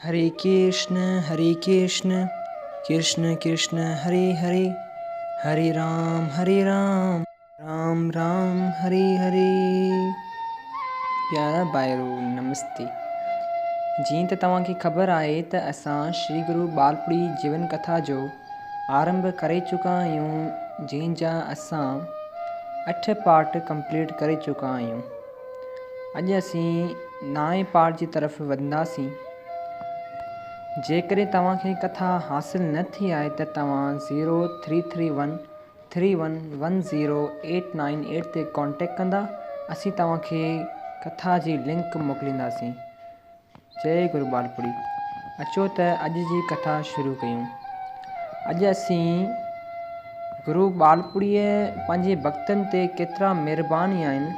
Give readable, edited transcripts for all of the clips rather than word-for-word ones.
हरे कृष्ण कृष्ण कृष्ण हरे हरे, हरे राम राम राम हरे हरे। प्यारा भाइरो नमस्ते। जीअं त तव्हांखे ख़बर आहे त असां श्री गुरु बालपुड़ी जीवन कथा जो आरंभ करे चुका आहियूं, जंहिंजा असां 8 पार्ट कंप्लीट करे चुका आहियूं। अॼु असीं 9 पार्ट जी तरफ़ वधंदासीं। जेकॾहिं तव्हांखे कथा हासिलु न थी आहे त तव्हां 0331311089 ते कॉन्टेक्ट कंदा, असीं तव्हांखे कथा जी लिंक मोकिलींदासीं। जय गुरु बालपुड़ी। अचो त अॼु जी कथा शुरू कयूं। अॼु असीं गुरु बालपुड़ीअ पंहिंजे भक्तनि ते केतिरा महिरबानी आहिनि,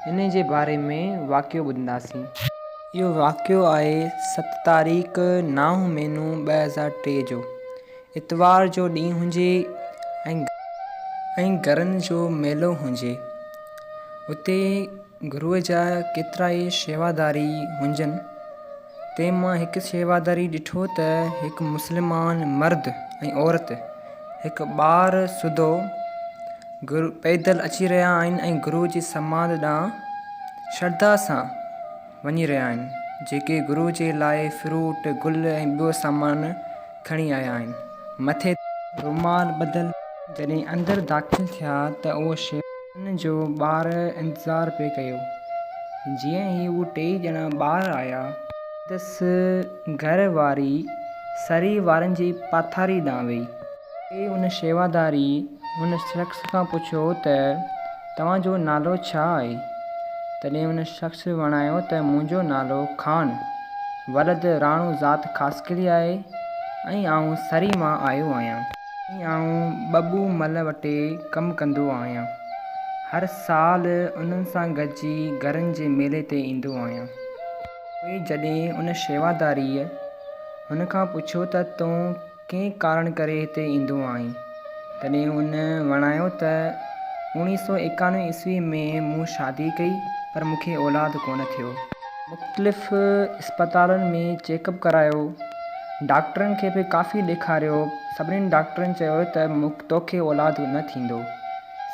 इन जे बारे में वाक़ियो ॿुधंदासीं। इहो वाक़ियो आहे 7 तारीख़ 9 महीनो 2023 जो। इतवार जो ॾींहुं हुजे ऐं घरनि जो मेलो हुजे। उते गुरूअ जा केतिरा ई शेवादारी हुजनि। तंहिं मां हिकु शेवादारी ॾिठो त हिकु मुस्लमान मर्द ऐं औरत हिकु ॿार सुधो पैदल अची रहिया आहिनि ऐं गुरू जी समाधि ॾांहुं श्रद्धा सां वञी रहिया आहिनि, जेके गुरू जे लाइ फ्रूट गुल ऐं ॿियो सामान खणी आया आहिनि। मथे रुमाल ॿधल। जॾहिं अंदरि दाख़िल थिया त उहो शेवादारनि जो ॿार इंतज़ारु पिए कयो। जीअं ई उहे 2 ॼणा ॿाहिरि आया, दसि घर वारी सरी वारनि जी पाथारी ॾांहुं वेई। उन शेवादारी हुन शख़्स खां पुछियो त तव्हांजो नालो छा आहे? तॾहिं हुन शख़्स वणायो त मुंहिंजो नालो ख़ान वलद राणो ज़ात ख़ासकरी आहे ऐं आउं सरी मां आयो आहियां ऐं आउं बबू मल वटि कमु कंदो आहियां। हर साल उन्हनि सां गॾिजी घरनि जे मेले ते ईंदो आहियां। पोइ जॾहिं उन शेवादारीअ हुन खां पुछियो त तूं कंहिं कारण करे हिते ईंदो आहीं? तॾहिं हुन वणायो त 1991 ईस्वी में मूं शादी कई, पर मूंखे औलाद कोन थियो। मुख़्तलिफ़ इस्पतालुनि में चेकअप करायो, डॉक्टरनि खे बि काफ़ी ॾेखारियो। सभिनी डॉक्टरनि चयो त तोखे औलाद न थींदो।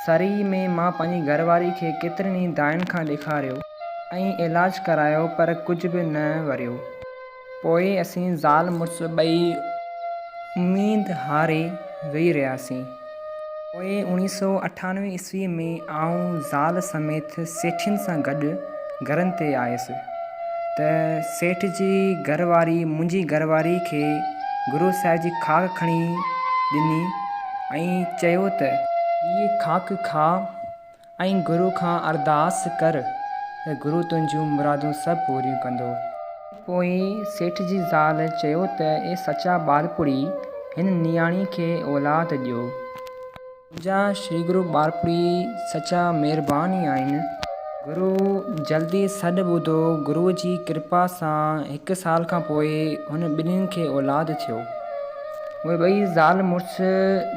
सरी में मां पंहिंजी घरवारी खे केतिरनि ई दाइनि खां ॾेखारियो ऐं इलाजु करायो, पर कुझु बि न वरियो। पोइ असीं ज़ाल मुड़ुस ॿई उमेद हारे वेही रहियासीं। पोइ 1998 ईस्वी में आउं ज़ाल समेत सेठियुनि सां गॾु घरनि ते आयुसि त सेठ जी घरवारी मुंहिंजी घरवारी खे गुरू साहिब जी खाक खणी ॾिनी ऐं चयो त हीअ खाक खा ऐं गुरू खां अरदास कर त गुरू तुंहिंजूं मुरादूं सभु पूरियूं कंदो। पोइ सेठ जी ज़ाल चयो त ए सचा बालपुड़ी, हिन नियाणी खे औलाद ॾियो। मुंहिंजा श्री गुरु बालपुड़ी सचा महिरबानी आहिनि। गुरू जल्दी सॾु ॿुधो। गुरूअ जी कृपा सां 1 साल खां पोइ हुन ॿिन्हिनि खे औलाद थियो। उहे ॿई ज़ाल मुड़ुस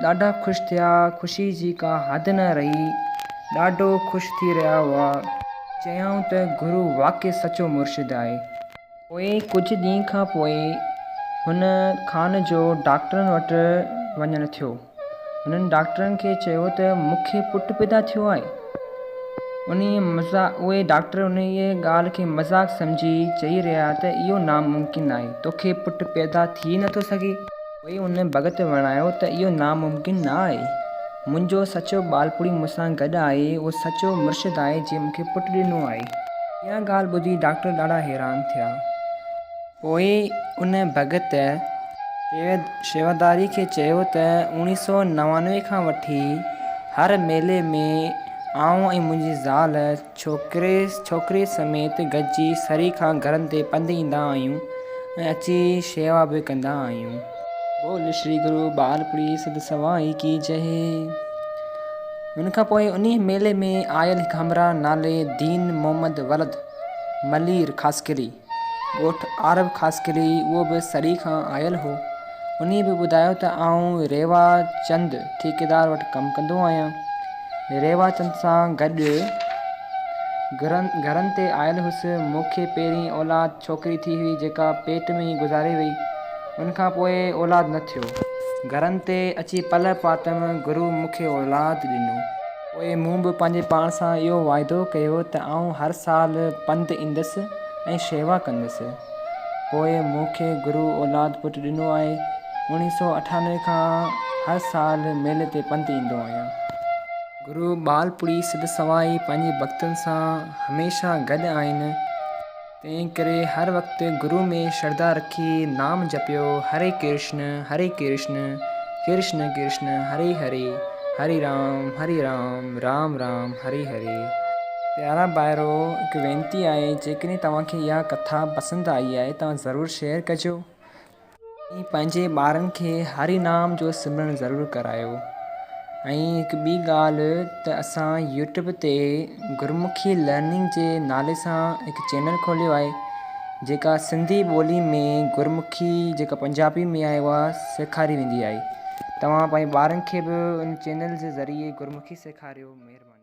ॾाढा ख़ुशि थिया। ख़ुशी जी का हद न रही, ॾाढो ख़ुशि थी रहिया हुआ। चयऊं त गुरू वाक़ई सचो मुर्शिद आहे। पोइ कुझु ॾींहं खां पोइ हुन ख़ान जो डॉक्टरनि वटि वञणु थियो। हुननि डॉक्टरनि खे चयो त मूंखे पुटु पैदा थियो आहे। उहे डॉक्टर उन ॻाल्हि खे मज़ाक़ सम्झी चई रहिया त इहो नामुमकिन आहे, तोखे पुटु पैदा थी नथो सघे। पोइ उन भॻत वणायो त इहो नामुमकिन न आहे। मुंहिंजो सचो बालपुड़ी मूंसां गॾु आहे, उहो सचो मुर्शिद आहे जंहिं मूंखे पुटु ॾिनो आहे। इहा ॻाल्हि ॿुधी डॉक्टर ॾाढा हैरान थिया। पोइ उन भॻत शेवादारी खे चयो त 1999 खां वठी हर मेले में आउं ऐं मुंहिंजी ज़ाल छोकिरे समेत गॾिजी सरी खां घरनि ते पंधु ईंदा आहियूं ऐं अची शेवा बि कंदा आहियूं। बोल श्री गुरु बालपुड़ी सद सवाई की जय। हुन खां पोइ उन मेले में आयल हिकु हमरा नाले दीन मोहम्मद वलद मलीर ख़ासकरी, ॻोठ आरब ख़ासकरी, उहो बि सरी खां आयल हो। उन बि ॿुधायो त आउं रेवा चंद ठेकेदार वटि कमु कंदो आहियां। रेवा चंद सां गॾु घरनि ते आयल हुअसि। मूंखे पहिरीं औलाद छोकिरी थी हुई जेका पेट में ई गुज़ारे वई। उनखां पोइ औलाद न थियो। घरनि ते अची पल पातमि, गुरू मूंखे औलाद ॾिनो। पोइ मूं बि पंहिंजे पाण सां इहो वाइदो कयो त आउं हर साल पंधु ईंदुसि ऐं शेवा कंदुसि। पोइ मूंखे गुरू औलाद पुटु ॾिनो आहे। 1998 खां हर साल मेले ते पंधु ईंदो आहियां। गुरू बालपुड़ी सिध सवाई पंहिंजे भक्तनि सां हमेशह गॾु आहिनि। तंहिं करे हर वक़्तु गुरू में श्रद्धा रखी नाम जपियो, हरे कृष्ण कृष्ण कृष्ण हरे हरे, हरे राम राम राम हरे हरे। प्यारा ॿाहिरो, हिकु वेनिती आहे, जेकॾहिं तव्हांखे इहा कथा पसंदि आई आहे तव्हां ज़रूरु शेयर कजो ऐं पंहिंजे ॿारनि खे हरि नाम जो सिमरन ज़रूरु करायो। ऐं हिकु ॿी ॻाल्हि त असां यूट्यूब ते गुरमुखी लर्निंग जे नाले सां हिकु चैनल खोलियो आहे, जेका सिंधी ॿोली में गुरमुखी जेका पंजाबी में आहे उहा सेखारी वेंदी आहे। तव्हां पंहिंजे ॿारनि खे बि उन चैनल जे ज़रिए गुरमुखी सेखारियो। महिरबानी।